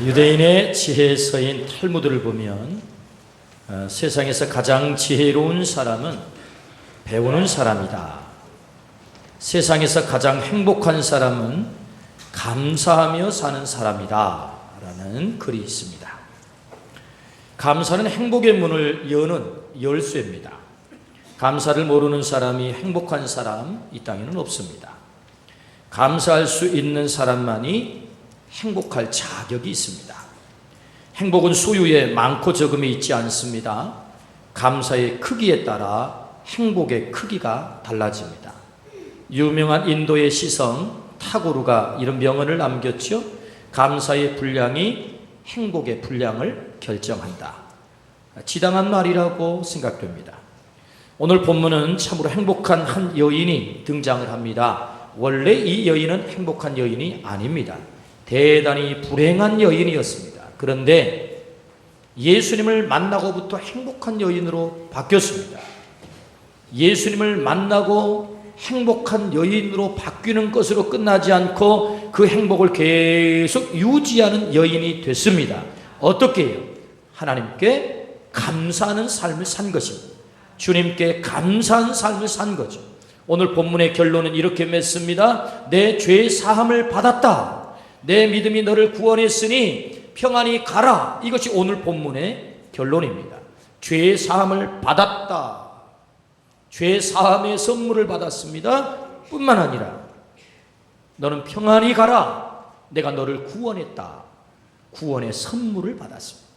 유대인의 지혜서인 탈무드를 보면 세상에서 가장 지혜로운 사람은 배우는 사람이다. 세상에서 가장 행복한 사람은 감사하며 사는 사람이다 라는 글이 있습니다. 감사는 행복의 문을 여는 열쇠입니다. 감사를 모르는 사람이 행복한 사람 이 땅에는 없습니다. 감사할 수 있는 사람만이 행복할 자격이 있습니다. 행복은 소유에 많고 적음이 있지 않습니다. 감사의 크기에 따라 행복의 크기가 달라집니다. 유명한 인도의 시성 타고르가 이런 명언을 남겼죠. 감사의 분량이 행복의 분량을 결정한다. 지당한 말이라고 생각됩니다. 오늘 본문은 참으로 행복한 한 여인이 등장을 합니다. 원래 이 여인은 행복한 여인이 아닙니다. 대단히 불행한 여인이었습니다. 그런데 예수님을 만나고부터 행복한 여인으로 바뀌었습니다. 예수님을 만나고 행복한 여인으로 바뀌는 것으로 끝나지 않고 그 행복을 계속 유지하는 여인이 됐습니다. 어떻게 해요? 하나님께 감사하는 삶을 산 것입니다. 주님께 감사한 삶을 산 거죠. 오늘 본문의 결론은 이렇게 맺습니다. 내 죄 사함을 받았다. 내 믿음이 너를 구원했으니 평안히 가라. 이것이 오늘 본문의 결론입니다. 죄 사함을 받았다. 죄 사함의 선물을 받았습니다. 뿐만 아니라 너는 평안히 가라. 내가 너를 구원했다. 구원의 선물을 받았습니다.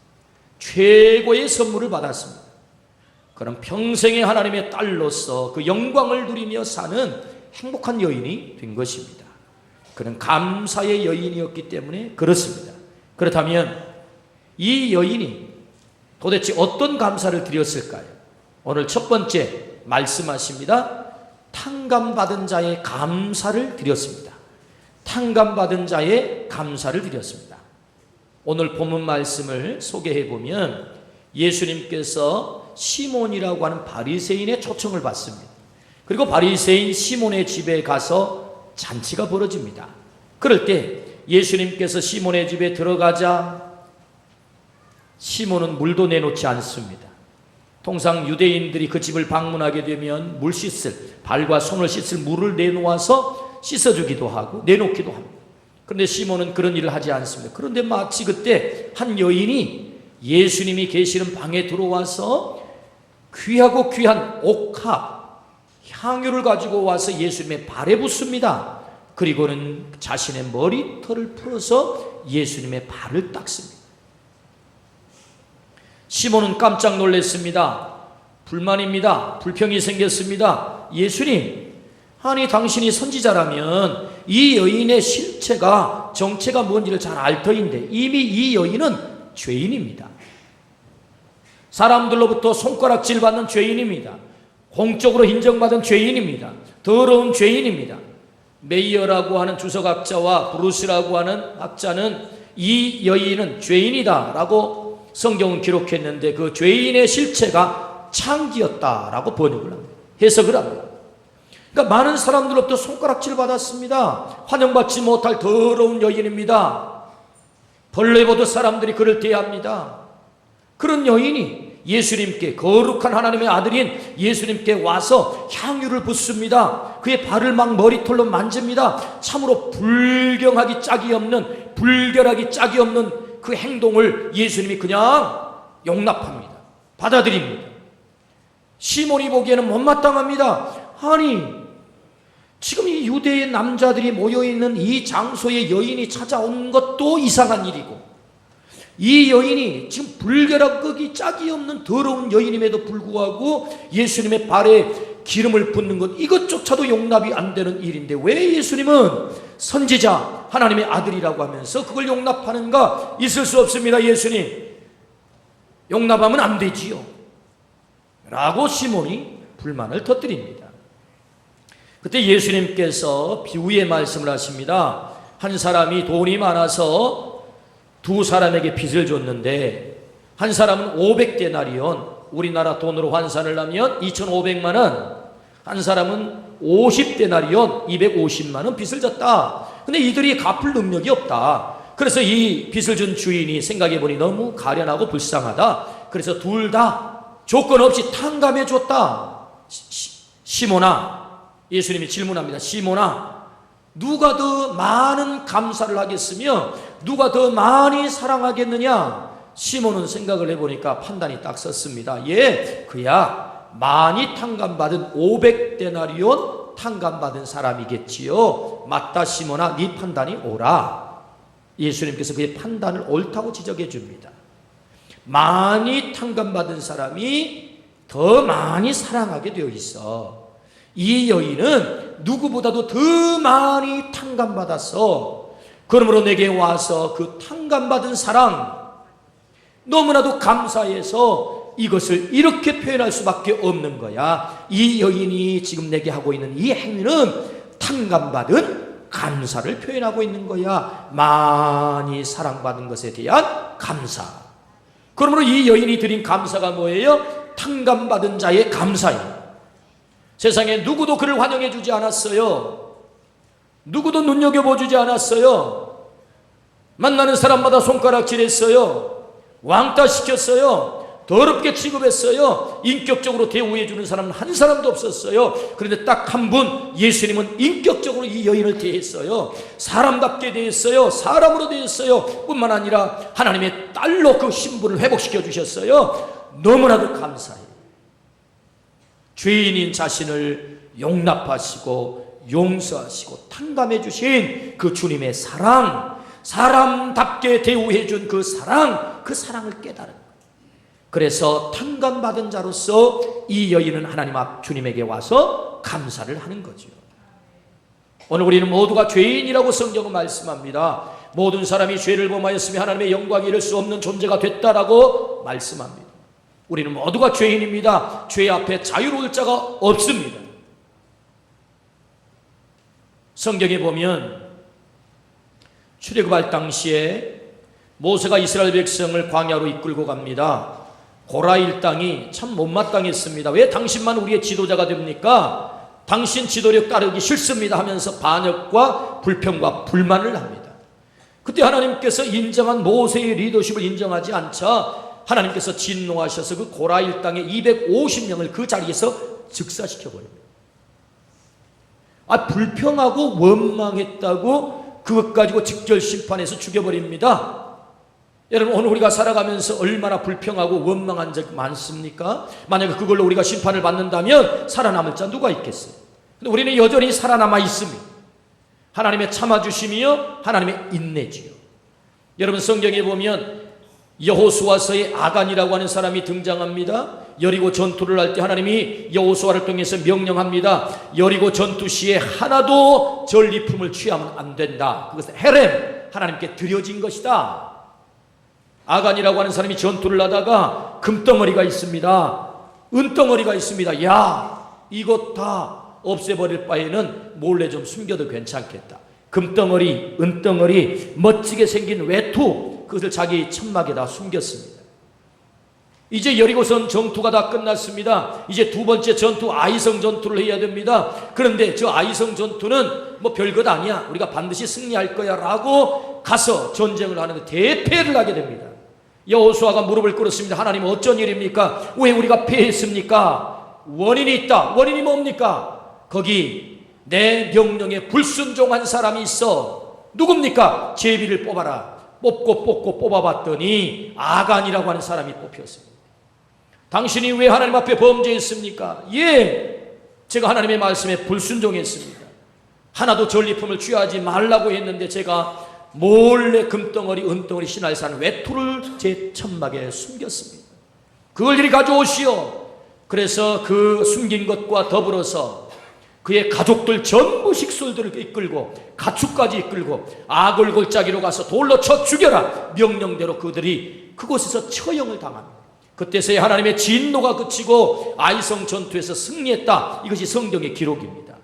최고의 선물을 받았습니다. 그럼 평생의 하나님의 딸로서 그 영광을 누리며 사는 행복한 여인이 된 것입니다. 그는 감사의 여인이었기 때문에 그렇습니다. 그렇다면 이 여인이 도대체 어떤 감사를 드렸을까요? 오늘 첫 번째 말씀하십니다. 탕감받은 자의 감사를 드렸습니다. 탕감받은 자의 감사를 드렸습니다. 오늘 본문 말씀을 소개해 보면 예수님께서 시몬이라고 하는 바리새인의 초청을 받습니다. 그리고 바리새인 시몬의 집에 가서 잔치가 벌어집니다. 그럴 때 예수님께서 시몬의 집에 들어가자 시몬은 물도 내놓지 않습니다. 통상 유대인들이 그 집을 방문하게 되면 물 씻을, 발과 손을 씻을 물을 내놓아서 씻어주기도 하고 내놓기도 합니다. 그런데 시몬은 그런 일을 하지 않습니다. 그런데 마치 그때 한 여인이 예수님이 계시는 방에 들어와서 귀하고 귀한 옥합, 향유를 가지고 와서 예수님의 발에 붓습니다. 그리고는 자신의 머리털을 풀어서 예수님의 발을 닦습니다. 시몬은 깜짝 놀랐습니다. 불만입니다. 불평이 생겼습니다. 예수님, 아니 당신이 선지자라면 이 여인의 실체가 정체가 뭔지를 잘 알 터인데 이미 이 여인은 죄인입니다. 사람들로부터 손가락질 받는 죄인입니다. 공적으로 인정받은 죄인입니다. 더러운 죄인입니다. 메이어라고 하는 주석학자와 브루스라고 하는 학자는 이 여인은 죄인이다 라고 성경은 기록했는데 그 죄인의 실체가 창기였다라고 번역을 합니다. 해석을 합니다. 그러니까 많은 사람들로부터 손가락질 받았습니다. 환영받지 못할 더러운 여인입니다. 벌레 보듯 사람들이 그를 대합니다. 그런 여인이 예수님께, 거룩한 하나님의 아들인 예수님께 와서 향유를 붓습니다. 그의 발을 막 머리털로 만집니다. 참으로 불경하기 짝이 없는, 불결하기 짝이 없는 그 행동을 예수님이 그냥 용납합니다. 받아들입니다. 시몬이 보기에는 못마땅합니다. 아니, 지금 이 유대의 남자들이 모여있는 이 장소에 여인이 찾아온 것도 이상한 일이고 이 여인이 지금 불결하기 짝이 없는 더러운 여인임에도 불구하고 예수님의 발에 기름을 붓는 것, 이것조차도 용납이 안 되는 일인데 왜 예수님은 선지자 하나님의 아들이라고 하면서 그걸 용납하는가? 있을 수 없습니다. 예수님 용납하면 안 되지요 라고 시몬이 불만을 터뜨립니다. 그때 예수님께서 비유의 말씀을 하십니다. 한 사람이 돈이 많아서 두 사람에게 빚을 줬는데 한 사람은 500데나리온, 우리나라 돈으로 환산을 하면 2,500만 원, 한 사람은 50데나리온, 250만 원 빚을 졌다. 근데 이들이 갚을 능력이 없다. 그래서 이 빚을 준 주인이 생각해보니 너무 가련하고 불쌍하다. 그래서 둘 다 조건 없이 탕감해 줬다. 시몬아, 예수님이 질문합니다. 시몬아, 누가 더 많은 감사를 하겠으며 누가 더 많이 사랑하겠느냐? 시몬은 생각을 해보니까 판단이 딱 섰습니다. 그야 많이 탕감받은 500데나리온 탕감받은 사람이겠지요. 맞다 시몬아, 네 판단이 옳아. 예수님께서 그의 판단을 옳다고 지적해 줍니다. 많이 탕감받은 사람이 더 많이 사랑하게 되어 있어. 이 여인은 누구보다도 더 많이 탕감받았어. 그러므로 내게 와서 그 탕감받은 사랑 너무나도 감사해서 이것을 이렇게 표현할 수밖에 없는 거야. 이 여인이 지금 내게 하고 있는 이 행위는 탕감받은 감사를 표현하고 있는 거야. 많이 사랑받은 것에 대한 감사. 그러므로 이 여인이 드린 감사가 뭐예요? 탕감받은 자의 감사예요. 세상에 누구도 그를 환영해 주지 않았어요. 누구도 눈여겨보 주지 않았어요. 만나는 사람마다 손가락질했어요. 왕따 시켰어요. 더럽게 취급했어요. 인격적으로 대우해 주는 사람은 한 사람도 없었어요. 그런데 딱 한 분, 예수님은 인격적으로 이 여인을 대했어요. 사람답게 대했어요. 사람으로 대했어요. 뿐만 아니라 하나님의 딸로 그 신분을 회복시켜 주셨어요. 너무나도 감사해요. 죄인인 자신을 용납하시고 용서하시고 탕감해 주신 그 주님의 사랑, 사람답게 대우해 준 그 사랑을 깨달은 거예요. 그래서 탕감받은 자로서 이 여인은 하나님 앞 주님에게 와서 감사를 하는 거죠. 오늘 우리는 모두가 죄인이라고 성경은 말씀합니다. 모든 사람이 죄를 범하였으며 하나님의 영광에 이를 수 없는 존재가 됐다라고 말씀합니다. 우리는 모두가 죄인입니다. 죄 앞에 자유로울 자가 없습니다. 성경에 보면 출애굽할 당시에 모세가 이스라엘 백성을 광야로 이끌고 갑니다. 고라 일당이 참 못마땅했습니다. 왜 당신만 우리의 지도자가 됩니까? 당신 지도력 따르기 싫습니다 하면서 반역과 불평과 불만을 합니다. 그때 하나님께서 인정한 모세의 리더십을 인정하지 않자 하나님께서 진노하셔서 그 고라 일당의 250명을 그 자리에서 즉사시켜버립니다. 불평하고 원망했다고 그것 가지고 직결 심판해서 죽여버립니다. 여러분, 오늘 우리가 살아가면서 얼마나 불평하고 원망한 적 많습니까? 만약에 그걸로 우리가 심판을 받는다면 살아남을 자 누가 있겠어요? 근데 우리는 여전히 살아남아 있습니다. 하나님의 참아주심이요 하나님의 인내지요. 여러분, 성경에 보면 여호수아서에 아간이라고 하는 사람이 등장합니다. 여리고 전투를 할 때 하나님이 여호수아를 통해서 명령합니다. 여리고 전투 시에 하나도 전리품을 취하면 안 된다. 그것은 헤렘, 하나님께 드려진 것이다. 아간이라고 하는 사람이 전투를 하다가 금덩어리가 있습니다. 은덩어리가 있습니다. 야, 이것 다 없애버릴 바에는 몰래 좀 숨겨도 괜찮겠다. 금덩어리, 은덩어리, 멋지게 생긴 외투, 그것을 자기 천막에다 숨겼습니다. 이제 여리고성 전투가 다 끝났습니다. 이제 두 번째 전투 아이성 전투를 해야 됩니다. 그런데 저 아이성 전투는 뭐 별것 아니야, 우리가 반드시 승리할 거야 라고 가서 전쟁을 하는데 대패를 하게 됩니다. 여호수아가 무릎을 꿇었습니다. 하나님, 어쩐 일입니까? 왜 우리가 패했습니까? 원인이 있다. 원인이 뭡니까? 거기 내 명령에 불순종한 사람이 있어. 누굽니까? 제비를 뽑아라. 뽑고 뽑아봤더니 아간이라고 하는 사람이 뽑혔습니다. 당신이 왜 하나님 앞에 범죄했습니까? 제가 하나님의 말씀에 불순종했습니다. 하나도 전리품을 취하지 말라고 했는데 제가 몰래 금덩어리, 은덩어리, 신할산 외투를 제 천막에 숨겼습니다. 그걸 이리 가져오시오. 그래서 그 숨긴 것과 더불어서 그의 가족들 전부 식솔들을 이끌고 가축까지 이끌고 악을 골짜기로 가서 돌로 쳐 죽여라. 명령대로 그들이 그곳에서 처형을 당합니다. 그때서야 하나님의 진노가 그치고 아이성 전투에서 승리했다. 이것이 성경의 기록입니다.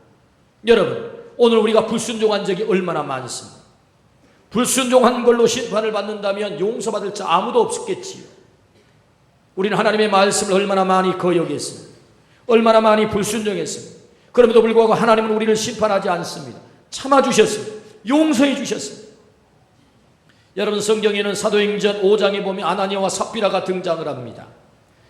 여러분, 오늘 우리가 불순종한 적이 얼마나 많습니다. 불순종한 걸로 심판을 받는다면 용서받을 자 아무도 없었겠지요. 우리는 하나님의 말씀을 얼마나 많이 거역했습니다. 얼마나 많이 불순종했습니다. 그럼에도 불구하고 하나님은 우리를 심판하지 않습니다. 참아주셨습니다. 용서해 주셨습니다. 여러분, 성경에는 사도행전 5장에 보면 아나니아와 삽비라가 등장을 합니다.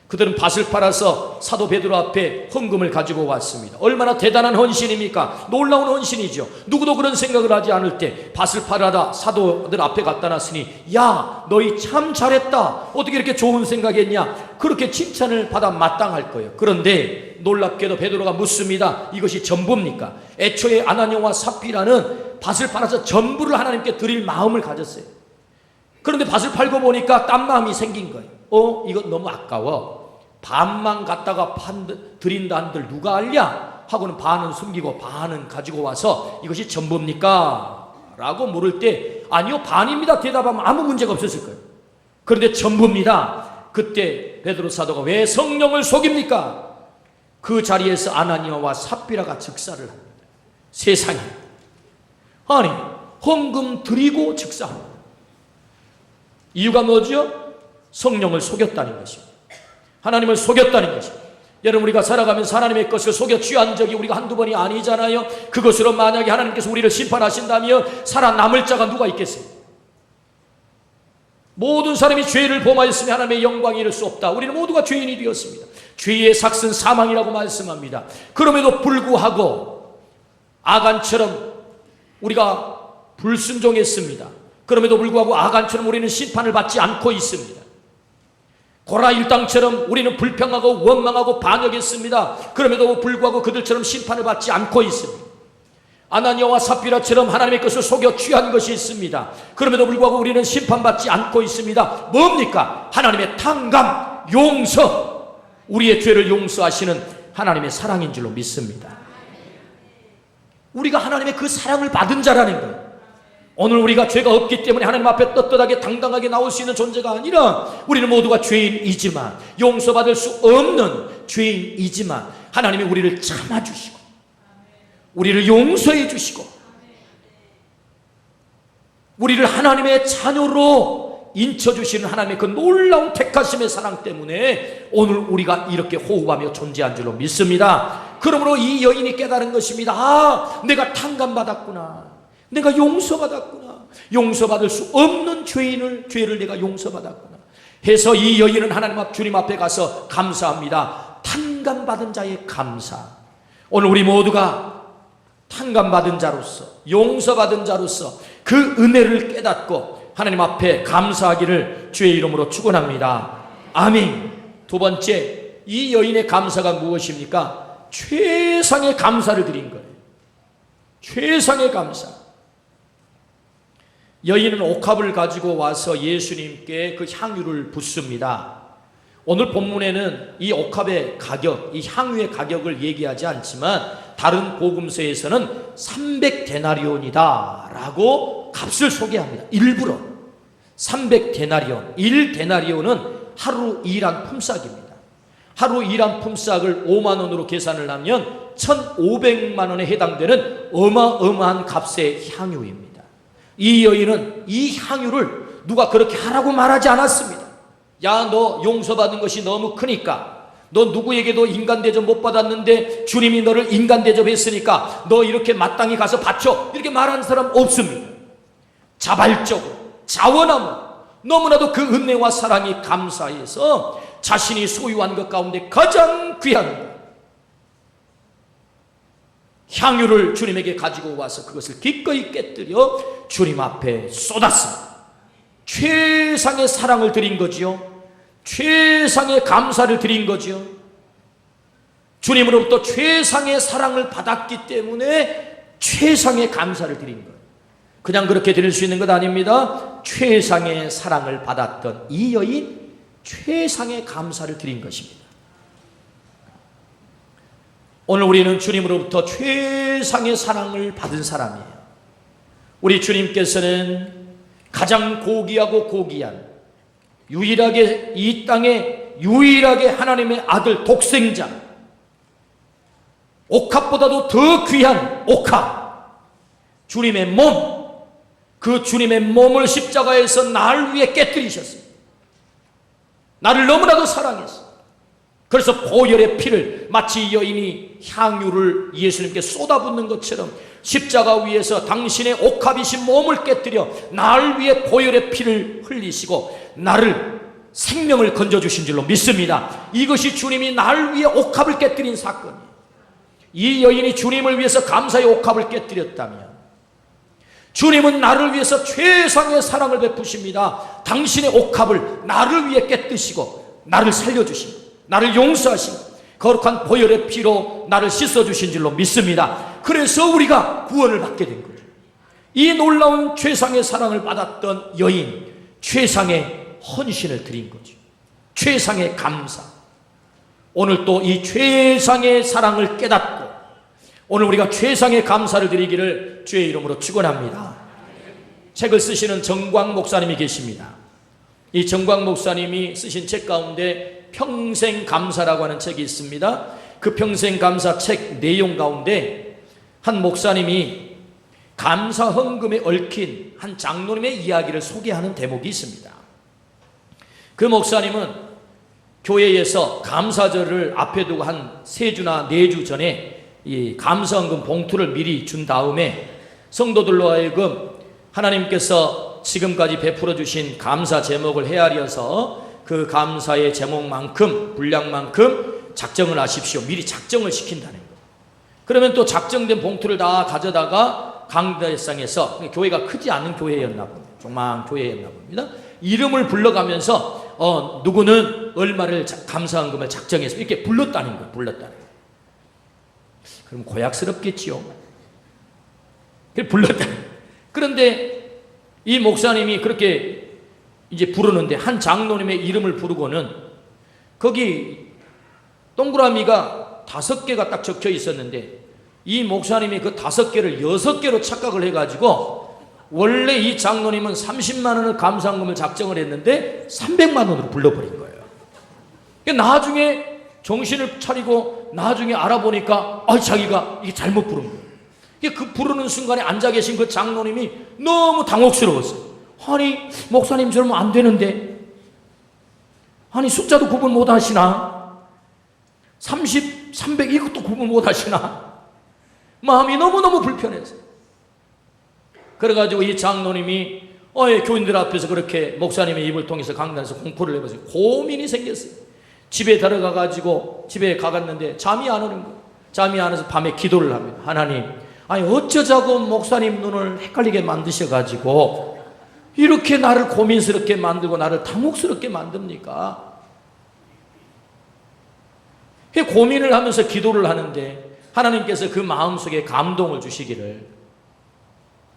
그들은 밭을 팔아서 사도 베드로 앞에 헌금을 가지고 왔습니다. 얼마나 대단한 헌신입니까? 놀라운 헌신이죠. 누구도 그런 생각을 하지 않을 때 밭을 팔아다 사도들 앞에 갖다 놨으니, 야, 너희 참 잘했다. 어떻게 이렇게 좋은 생각했냐? 그렇게 칭찬을 받아 마땅할 거예요. 그런데 놀랍게도 베드로가 묻습니다. 이것이 전부입니까? 애초에 아나니아와 삽비라는 밭을 팔아서 전부를 하나님께 드릴 마음을 가졌어요. 그런데 밭을 팔고 보니까 딴 마음이 생긴 거예요. 이건 너무 아까워. 반만 갖다가 드린다 한들 누가 알냐? 하고는 반은 숨기고 반은 가지고 와서 이것이 전부입니까? 라고 물을 때, 아니요, 반입니다 대답하면 아무 문제가 없었을 거예요. 그런데 전부입니다. 그때 베드로 사도가 왜 성령을 속입니까? 그 자리에서 아나니아와 삽비라가 즉사를 합니다. 세상에, 아니, 헌금 드리고 즉사합니다. 이유가 뭐죠? 성령을 속였다는 것입니다. 하나님을 속였다는 것입니다. 여러분, 우리가 살아가면서 하나님의 것을 속여 취한 적이 우리가 한두 번이 아니잖아요. 그것으로 만약에 하나님께서 우리를 심판하신다면 살아남을 자가 누가 있겠어요? 모든 사람이 죄를 범하였으면 하나님의 영광에 이를 수 없다. 우리는 모두가 죄인이 되었습니다. 죄의 삭은 사망이라고 말씀합니다. 그럼에도 불구하고 아간처럼 우리가 불순종했습니다. 그럼에도 불구하고 아간처럼 우리는 심판을 받지 않고 있습니다. 고라 일당처럼 우리는 불평하고 원망하고 반역했습니다. 그럼에도 불구하고 그들처럼 심판을 받지 않고 있습니다. 아나니아와 삽비라처럼 하나님의 것을 속여 취한 것이 있습니다. 그럼에도 불구하고 우리는 심판받지 않고 있습니다. 뭡니까? 하나님의 탕감, 용서, 우리의 죄를 용서하시는 하나님의 사랑인 줄로 믿습니다. 우리가 하나님의 그 사랑을 받은 자라는 거예요. 오늘 우리가 죄가 없기 때문에 하나님 앞에 떳떳하게 당당하게 나올 수 있는 존재가 아니라, 우리는 모두가 죄인이지만, 용서받을 수 없는 죄인이지만 하나님이 우리를 참아주시고 우리를 용서해 주시고 우리를 하나님의 자녀로 인쳐주시는 하나님의 그 놀라운 택하심의 사랑 때문에 오늘 우리가 이렇게 호흡하며 존재한 줄로 믿습니다. 그러므로 이 여인이 깨달은 것입니다. 아, 내가 탕감받았구나. 내가 용서받았구나. 용서받을 수 없는 죄를 내가 용서받았구나 해서 이 여인은 하나님 앞, 주님 앞에 가서 감사합니다. 탕감받은 자의 감사. 오늘 우리 모두가 탕감받은 자로서, 용서받은 자로서 그 은혜를 깨닫고 하나님 앞에 감사하기를 주의 이름으로 축원합니다. 아멘. 두 번째, 이 여인의 감사가 무엇입니까? 최상의 감사를 드린 거예요. 최상의 감사. 여인은 옥합을 가지고 와서 예수님께 그 향유를 붓습니다. 오늘 본문에는 이 옥합의 가격, 이 향유의 가격을 얘기하지 않지만 다른 복음서에서는 300데나리온이다 라고 값을 소개합니다. 일부러 300데나리온, 1데나리온은 하루 일한 품삯입니다. 하루 일한 품삯을 5만 원으로 계산을 하면 1,500만 원에 해당되는 어마어마한 값의 향유입니다. 이 여인은 이 향유를 누가 그렇게 하라고 말하지 않았습니다. 야, 너 용서받은 것이 너무 크니까, 너 누구에게도 인간 대접 못 받았는데 주님이 너를 인간 대접했으니까 너 이렇게 마땅히 가서 바쳐, 이렇게 말하는 사람 없습니다. 자발적으로, 자원함으로 너무나도 그 은혜와 사랑이 감사해서 자신이 소유한 것 가운데 가장 귀한 향유를 주님에게 가지고 와서 그것을 기꺼이 깨뜨려 주님 앞에 쏟았습니다. 최상의 사랑을 드린 거지요. 최상의 감사를 드린 거지요. 주님으로부터 최상의 사랑을 받았기 때문에 최상의 감사를 드린 거예요. 그냥 그렇게 드릴 수 있는 것 아닙니다. 최상의 사랑을 받았던 이 여인, 최상의 감사를 드린 것입니다. 오늘 우리는 주님으로부터 최상의 사랑을 받은 사람이에요. 우리 주님께서는 가장 고귀하고 고귀한, 유일하게 이 땅에 유일하게 하나님의 아들 독생자, 옥합보다도 더 귀한 옥합, 주님의 몸, 그 주님의 몸을 십자가에서 날 위해 깨뜨리셨어요. 나를 너무나도 사랑했어요. 그래서 보혈의 피를 마치 여인이 향유를 예수님께 쏟아붓는 것처럼 십자가 위에서 당신의 옥합이신 몸을 깨뜨려 날 위해 보혈의 피를 흘리시고 나를 생명을 건져주신 줄로 믿습니다. 이것이 주님이 날 위해 옥합을 깨뜨린 사건이에요. 이 여인이 주님을 위해서 감사의 옥합을 깨뜨렸다면 주님은 나를 위해서 최상의 사랑을 베푸십니다. 당신의 옥합을 나를 위해 깨뜨시고 나를 살려주시고 나를 용서하시고 거룩한 보혈의 피로 나를 씻어주신 줄로 믿습니다. 그래서 우리가 구원을 받게 된 거죠. 이 놀라운 최상의 사랑을 받았던 여인, 최상의 헌신을 드린 거죠. 최상의 감사. 오늘 또 이 최상의 사랑을 깨닫고 오늘 우리가 최상의 감사를 드리기를 주의 이름으로 축원합니다. 책을 쓰시는 정광 목사님이 계십니다. 이 정광 목사님이 쓰신 책 가운데 평생 감사라고 하는 책이 있습니다. 그 평생 감사 책 내용 가운데 한 목사님이 감사 헌금에 얽힌 한 장로님의 이야기를 소개하는 대목이 있습니다. 그 목사님은 교회에서 감사절을 앞에 두고 한 3주나 4주 전에 이 감사헌금 봉투를 미리 준 다음에 성도들로 하여금 하나님께서 지금까지 베풀어 주신 감사 제목을 헤아려서 그 감사의 제목만큼 분량만큼 작정을 하십시오. 미리 작정을 시킨다는 거예요. 그러면 또 작정된 봉투를 다 가져다가 강대상에서, 교회가 크지 않은 교회였나 봅니다. 조그만 교회였나 봅니다. 이름을 불러가면서 누구는 얼마를 감사헌금을 작정해서 이렇게 불렀다는 거예요. 불렀다는 거예요. 그럼 고약스럽겠지요. 불렀다. 그런데 이 목사님이 그렇게 이제 부르는데 한 장로님의 이름을 부르고는 거기 동그라미가 5개가 딱 적혀 있었는데 이 목사님이 그 5개를 6개로 착각을 해가지고 원래 이 장로님은 30만 원을 감사헌금을 작정을 했는데 300만 원으로 불러버린 거예요. 나중에 정신을 차리고 나중에 알아보니까 자기가 이게 잘못 부른 거예요. 그 부르는 순간에 앉아 계신 그 장로님이 너무 당혹스러웠어요. 아니 목사님 저러면 안 되는데, 아니 숫자도 구분 못 하시나, 30, 300 이것도 구분 못 하시나, 마음이 너무너무 불편했어요. 그래가지고 이 장로님이 교인들 앞에서 그렇게 목사님의 입을 통해서 강단에서 공포를 해보세요. 고민이 생겼어요. 집에 들어가가지고 집에 가갔는데 잠이 안 오는 거예요. 잠이 안 와서 밤에 기도를 합니다. 하나님, 아니 어쩌자고 목사님 눈을 헷갈리게 만드셔가지고 이렇게 나를 고민스럽게 만들고 나를 당혹스럽게 만듭니까? 고민을 하면서 기도를 하는데 하나님께서 그 마음속에 감동을 주시기를,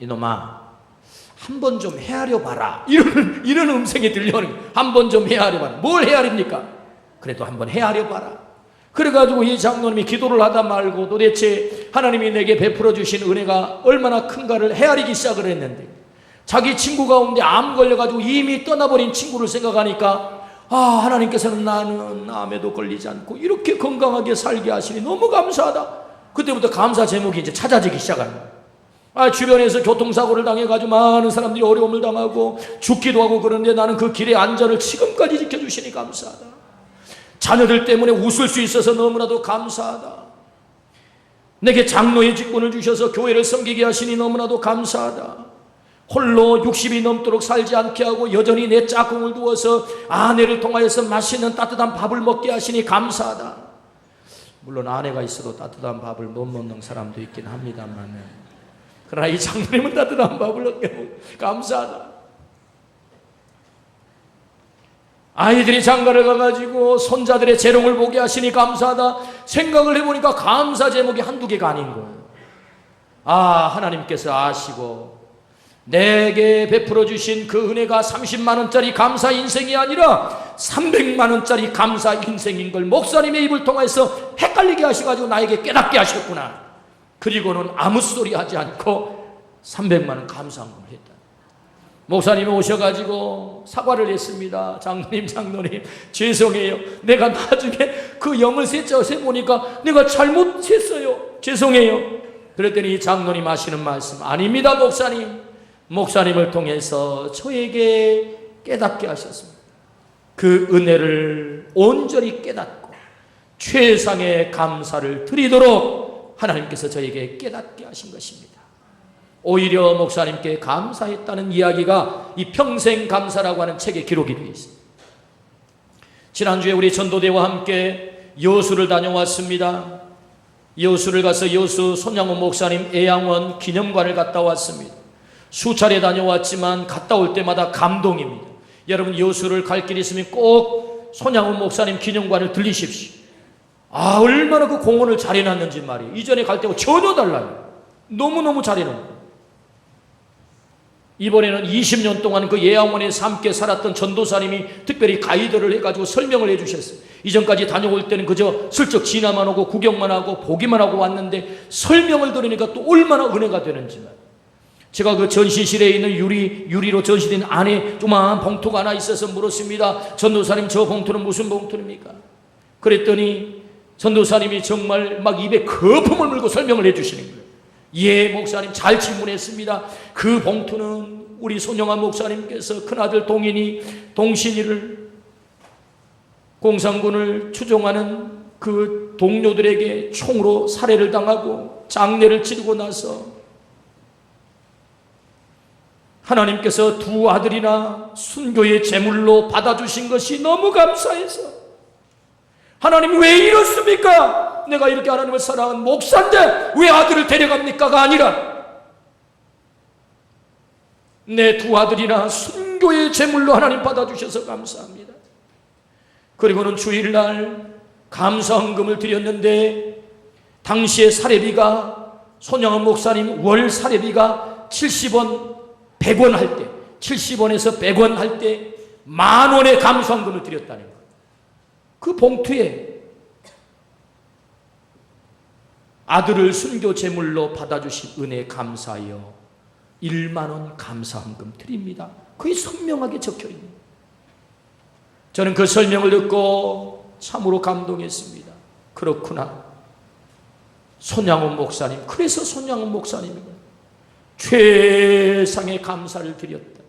이놈아 한 번 좀 헤아려 봐라, 이런 음성이 들려오는 거예요. 한 번 좀 헤아려 봐라. 뭘 헤아립니까? 그래도 한번 헤아려 봐라. 그래가지고 이 장로님이 기도를 하다 말고 도대체 하나님이 내게 베풀어 주신 은혜가 얼마나 큰가를 헤아리기 시작을 했는데, 자기 친구 가운데 암 걸려가지고 이미 떠나버린 친구를 생각하니까 하나님께서는 나는 암에도 걸리지 않고 이렇게 건강하게 살게 하시니 너무 감사하다. 그때부터 감사 제목이 이제 찾아지기 시작합니다. 주변에서 교통사고를 당해가지고 많은 사람들이 어려움을 당하고 죽기도 하고 그런데 나는 그 길의 안전을 지금까지 지켜주시니 감사하다. 자녀들 때문에 웃을 수 있어서 너무나도 감사하다. 내게 장로의 직분을 주셔서 교회를 섬기게 하시니 너무나도 감사하다. 홀로 60이 넘도록 살지 않게 하고 여전히 내 짝꿍을 두어서 아내를 통하여서 맛있는 따뜻한 밥을 먹게 하시니 감사하다. 물론 아내가 있어도 따뜻한 밥을 못 먹는 사람도 있긴 합니다만, 그러나 이 장로님은 따뜻한 밥을 먹게 하고 감사하다. 아이들이 장가를 가가지고 손자들의 재롱을 보게 하시니 감사하다. 생각을 해보니까 감사 제목이 한두 개가 아닌 거예요. 하나님께서 아시고 내게 베풀어 주신 그 은혜가 30만 원짜리 감사 인생이 아니라 300만 원짜리 감사 인생인 걸 목사님의 입을 통해서 헷갈리게 하셔가지고 나에게 깨닫게 하셨구나. 그리고는 아무 소리 하지 않고 300만 원 감사한금을 했다. 목사님이 오셔가지고 사과를 했습니다. 장로님 죄송해요. 내가 나중에 그 영을 세보니까 내가 잘못 셌어요. 죄송해요. 그랬더니 장로님 하시는 말씀, 아닙니다 목사님. 목사님을 통해서 저에게 깨닫게 하셨습니다. 그 은혜를 온전히 깨닫고 최상의 감사를 드리도록 하나님께서 저에게 깨닫게 하신 것입니다. 오히려 목사님께 감사했다는 이야기가 이 평생 감사라고 하는 책에 기록이 되어 있습니다. 지난주에 우리 전도대와 함께 여수를 다녀왔습니다. 여수를 가서 여수 손양원 목사님 애양원 기념관을 갔다 왔습니다. 수차례 다녀왔지만 갔다 올 때마다 감동입니다. 여러분 여수를 갈 길 있으면 꼭 손양원 목사님 기념관을 들리십시오. 얼마나 그 공원을 잘 해놨는지 말이에요. 이전에 갈 때하고 전혀 달라요. 너무너무 잘 해놓은 거예요. 이번에는 20년 동안 그 예양원에서 함께 살았던 전도사님이 특별히 가이드를 해가지고 설명을 해주셨어요. 이전까지 다녀올 때는 그저 슬쩍 지나만 오고 구경만 하고 보기만 하고 왔는데 설명을 들으니까 또 얼마나 은혜가 되는지만, 제가 그 전시실에 있는 유리로 전시된 안에 조그마한 봉투가 하나 있어서 물었습니다. 전도사님, 저 봉투는 무슨 봉투입니까? 그랬더니 전도사님이 정말 막 입에 거품을 물고 설명을 해주시는 거예요. 예, 목사님 잘 질문했습니다. 그 봉투는 우리 손영환 목사님께서 큰아들 동신이를 공산군을 추종하는 그 동료들에게 총으로 살해를 당하고 장례를 치르고 나서 하나님께서 두 아들이나 순교의 제물로 받아주신 것이 너무 감사해서, 하나님 왜 이렇습니까? 내가 이렇게 하나님을 사랑한 목사인데 왜 아들을 데려갑니까가 아니라, 내 두 아들이나 순교의 제물로 하나님 받아주셔서 감사합니다. 그리고는 주일날 감사헌금을 드렸는데, 당시에 사례비가 손양원 목사님 월 사례비가 70원 100원 할 때, 70원에서 100원 할 때 10,000원의 감사헌금을 드렸다는 거예요. 그 봉투에 아들을 순교 제물로 받아주신 은혜 감사하여 10,000원 감사헌금 드립니다. 그게 선명하게 적혀있는 거예요. 저는 그 설명을 듣고 참으로 감동했습니다. 그렇구나, 손양원 목사님, 그래서 손양원 목사님은 최상의 감사를 드렸다.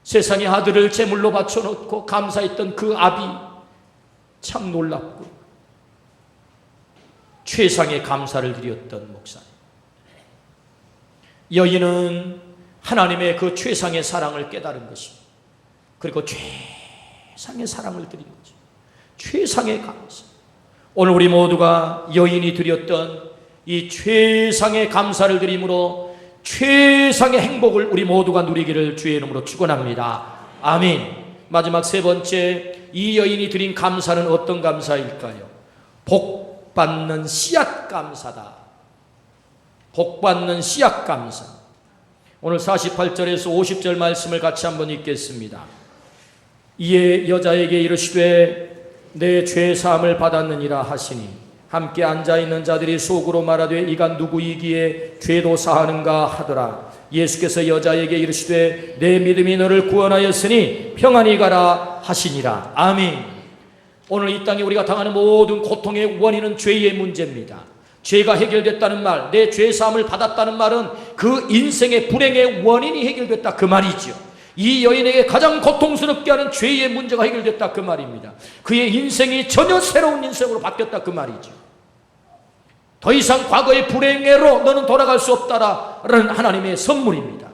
세상에 아들을 제물로 바쳐놓고 감사했던 그 아비 참 놀랍고 최상의 감사를 드렸던 목사님. 여인은 하나님의 그 최상의 사랑을 깨달은 것입니다. 그리고 최상의 사랑을 드린 거죠. 최상의 감사. 오늘 우리 모두가 여인이 드렸던 이 최상의 감사를 드림으로 최상의 행복을 우리 모두가 누리기를 주의 이름으로 축원합니다. 아멘. 마지막 세 번째, 이 여인이 드린 감사는 어떤 감사일까요? 복 받는 씨앗 감사다. 복 받는 씨앗 감사. 오늘 48절에서 50절 말씀을 같이 한번 읽겠습니다. 이에 여자에게 이르시되 내 죄 사함을 받았느니라 하시니, 함께 앉아있는 자들이 속으로 말하되 이가 누구이기에 죄도 사하는가 하더라. 예수께서 여자에게 이르시되 내 믿음이 너를 구원하였으니 평안히 가라 하시니라. 아멘. 오늘 이 땅에 우리가 당하는 모든 고통의 원인은 죄의 문제입니다. 죄가 해결됐다는 말, 내 죄 사함을 받았다는 말은 그 인생의 불행의 원인이 해결됐다 그 말이죠. 이 여인에게 가장 고통스럽게 하는 죄의 문제가 해결됐다 그 말입니다. 그의 인생이 전혀 새로운 인생으로 바뀌었다 그 말이죠. 더 이상 과거의 불행애로 너는 돌아갈 수 없다라는 하나님의 선물입니다.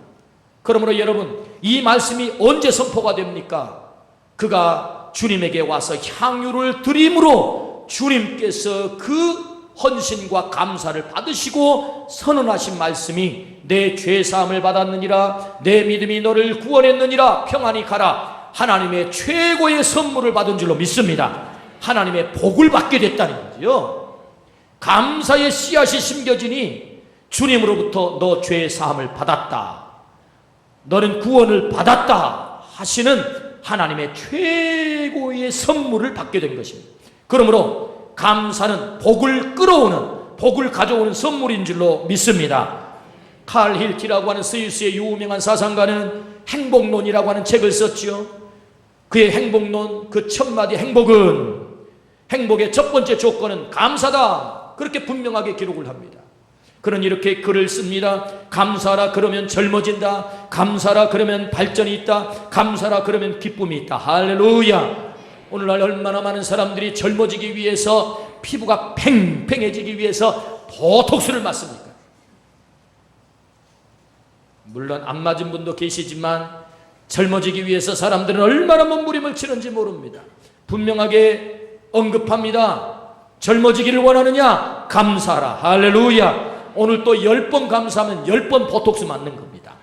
그러므로 여러분, 이 말씀이 언제 선포가 됩니까? 그가 주님에게 와서 향유를 드림으로 주님께서 그 헌신과 감사를 받으시고 선언하신 말씀이 내 죄사함을 받았느니라, 내 믿음이 너를 구원했느니라, 평안히 가라. 하나님의 최고의 선물을 받은 줄로 믿습니다. 하나님의 복을 받게 됐다는 거죠. 감사의 씨앗이 심겨지니 주님으로부터 너 죄사함을 받았다, 너는 구원을 받았다 하시는 하나님의 최고의 선물을 받게 된 것입니다. 그러므로 감사는 복을 끌어오는, 복을 가져오는 선물인 줄로 믿습니다. 칼 힐티라고 하는 스위스의 유명한 사상가는 행복론이라고 하는 책을 썼지요. 그의 행복론, 그 첫 마디 행복은, 행복의 첫 번째 조건은 감사다, 그렇게 분명하게 기록을 합니다. 그는 이렇게 글을 씁니다. 감사라 그러면 젊어진다, 감사라 그러면 발전이 있다, 감사라 그러면 기쁨이 있다. 할렐루야. 오늘날 얼마나 많은 사람들이 젊어지기 위해서, 피부가 팽팽해지기 위해서 보톡스를 맞습니까? 물론 안 맞은 분도 계시지만 젊어지기 위해서 사람들은 얼마나 몸부림을 치는지 모릅니다. 분명하게 언급합니다. 젊어지기를 원하느냐? 감사하라. 할렐루야. 오늘 또 10번 감사하면 10번 보톡스 맞는 겁니다.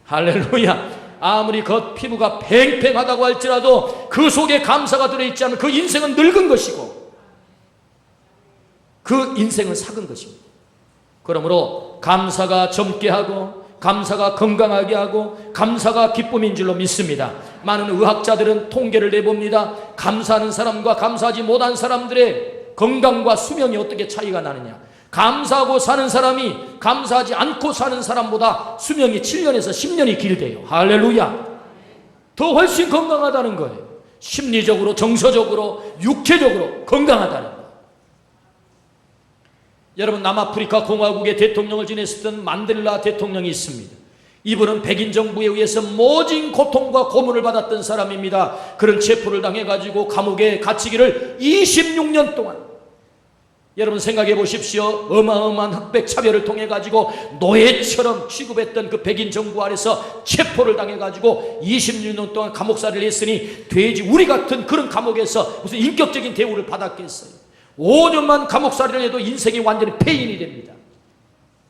할렐루야. 아무리 겉 피부가 팽팽하다고 할지라도 그 속에 감사가 들어있지 않으면 그 인생은 늙은 것이고 그 인생은 삭은 것입니다. 그러므로 감사가 젊게 하고 감사가 건강하게 하고 감사가 기쁨인 줄로 믿습니다. 많은 의학자들은 통계를 내봅니다. 감사하는 사람과 감사하지 못한 사람들의 건강과 수명이 어떻게 차이가 나느냐. 감사하고 사는 사람이 감사하지 않고 사는 사람보다 수명이 7년에서 10년이 길대요. 할렐루야. 더 훨씬 건강하다는 거예요. 심리적으로, 정서적으로, 육체적으로 건강하다는 거예요. 여러분, 남아프리카 공화국의 대통령을 지냈었던 만델라 대통령이 있습니다. 이분은 백인 정부에 의해서 모진 고통과 고문을 받았던 사람입니다. 그런 체포를 당해가지고 감옥에 갇히기를 26년 동안. 여러분 생각해 보십시오. 어마어마한 흑백 차별을 통해 가지고 노예처럼 취급했던 그 백인 정부 아래서 체포를 당해 가지고 26년 동안 감옥살이를 했으니 돼지 우리 같은 그런 감옥에서 무슨 인격적인 대우를 받았겠어요. 5년만 감옥살이를 해도 인생이 완전히 폐인이 됩니다.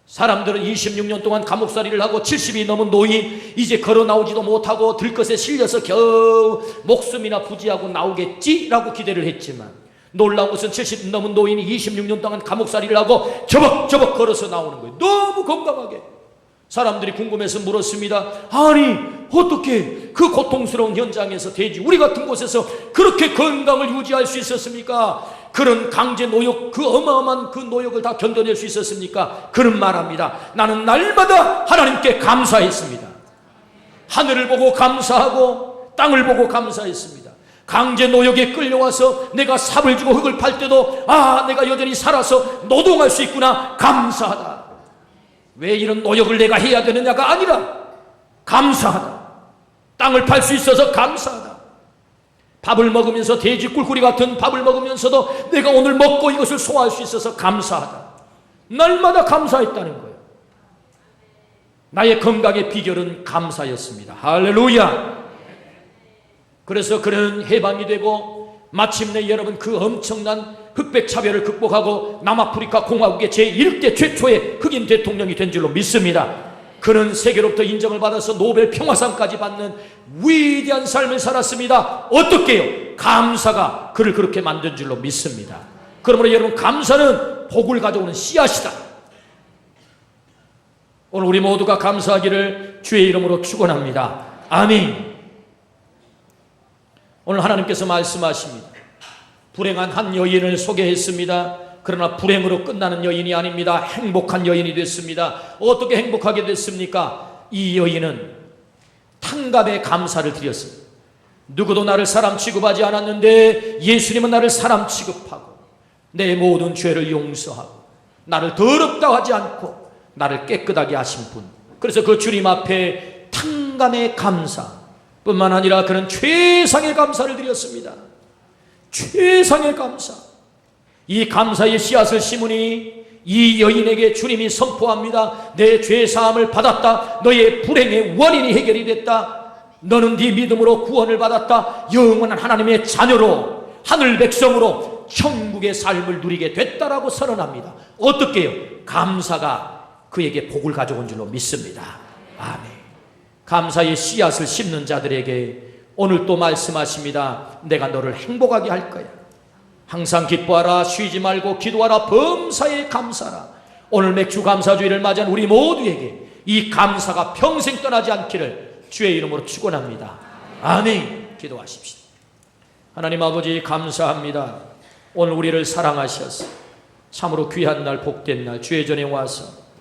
사람들은 26년 동안 감옥살이를 하고 70이 넘은 노인, 이제 걸어 나오지도 못하고 들것에 실려서 겨우 목숨이나 부지하고 나오겠지라고 기대를 했지만 놀라운 것은 70 넘은 노인이 26년 동안 감옥살이를 하고 저벅저벅 걸어서 나오는 거예요. 너무 건강하게. 사람들이 궁금해서 물었습니다. 아니 어떻게 그 고통스러운 현장에서 돼지 우리 같은 곳에서 그렇게 건강을 유지할 수 있었습니까? 그런 강제 노역, 그 어마어마한 그 노역을 다 견뎌낼 수 있었습니까? 그런 말합니다. 나는 날마다 하나님께 감사했습니다. 하늘을 보고 감사하고 땅을 보고 감사했습니다. 강제 노역에 끌려와서 내가 삽을 쥐고 흙을 팔 때도 내가 여전히 살아서 노동할 수 있구나, 감사하다. 왜 이런 노역을 내가 해야 되느냐가 아니라 감사하다. 땅을 팔 수 있어서 감사하다. 밥을 먹으면서 돼지 꿀꿀이 같은 밥을 먹으면서도 내가 오늘 먹고 이것을 소화할 수 있어서 감사하다. 날마다 감사했다는 거예요. 나의 건강의 비결은 감사였습니다. 할렐루야. 그래서 그는 해방이 되고 마침내 여러분 그 엄청난 흑백 차별을 극복하고 남아프리카 공화국의 제1대 최초의 흑인 대통령이 된 줄로 믿습니다. 그는 세계로부터 인정을 받아서 노벨 평화상까지 받는 위대한 삶을 살았습니다. 어떻게요? 감사가 그를 그렇게 만든 줄로 믿습니다. 그러므로 여러분, 감사는 복을 가져오는 씨앗이다. 오늘 우리 모두가 감사하기를 주의 이름으로 축원합니다. 아멘. 오늘 하나님께서 말씀하십니다. 불행한 한 여인을 소개했습니다. 그러나 불행으로 끝나는 여인이 아닙니다. 행복한 여인이 됐습니다. 어떻게 행복하게 됐습니까? 이 여인은 탕감의 감사를 드렸습니다. 누구도 나를 사람 취급하지 않았는데 예수님은 나를 사람 취급하고 내 모든 죄를 용서하고 나를 더럽다 하지 않고 나를 깨끗하게 하신 분. 그래서 그 주님 앞에 탕감의 감사 뿐만 아니라 그는 최상의 감사를 드렸습니다. 최상의 감사. 이 감사의 씨앗을 심으니 이 여인에게 주님이 선포합니다. 내 죄사함을 받았다. 너의 불행의 원인이 해결이 됐다. 너는 네 믿음으로 구원을 받았다. 영원한 하나님의 자녀로 하늘 백성으로 천국의 삶을 누리게 됐다라고 선언합니다. 어떻게 해요? 감사가 그에게 복을 가져온 줄로 믿습니다. 아멘. 감사의 씨앗을 심는 자들에게 오늘 또 말씀하십니다. 내가 너를 행복하게 할 거야. 항상 기뻐하라. 쉬지 말고 기도하라. 범사에 감사하라. 오늘 맥주 감사주의를 맞이한 우리 모두에게 이 감사가 평생 떠나지 않기를 주의 이름으로 축원합니다. 아멘. 기도하십시오. 하나님 아버지, 감사합니다. 오늘 우리를 사랑하셔서 참으로 귀한 날, 복된 날 주의 전에 와서